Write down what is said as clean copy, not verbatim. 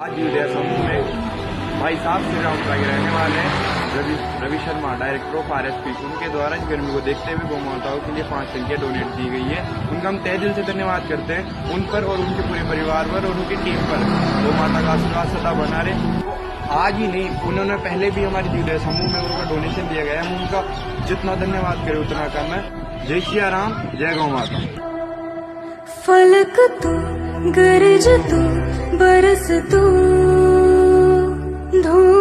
आज यूरिया समूह में भाई साहब श्री रामपुरा के रहने वाले Ravi Sharma, director of RSP, उनके द्वारा इस गर्मी को देखते हुए गौ माताओं के लिए 5 टंकियां डोनेट की गई है। उनका हम तहे दिल से धन्यवाद करते हैं, उन पर और उनके पूरे परिवार पर और उनकी टीम पर गौ माता का आशीर्वाद सदा बना रहे। आज ही नहीं, उन्होंने पहले भी हमारे यूरिया समूह में उनका डोनेशन दिया गया है। हम उनका जितना धन्यवाद करें उतना कम है। जय सिया राम, जय गौ माता। फलक तू, गरज तू, बरस तू, धूप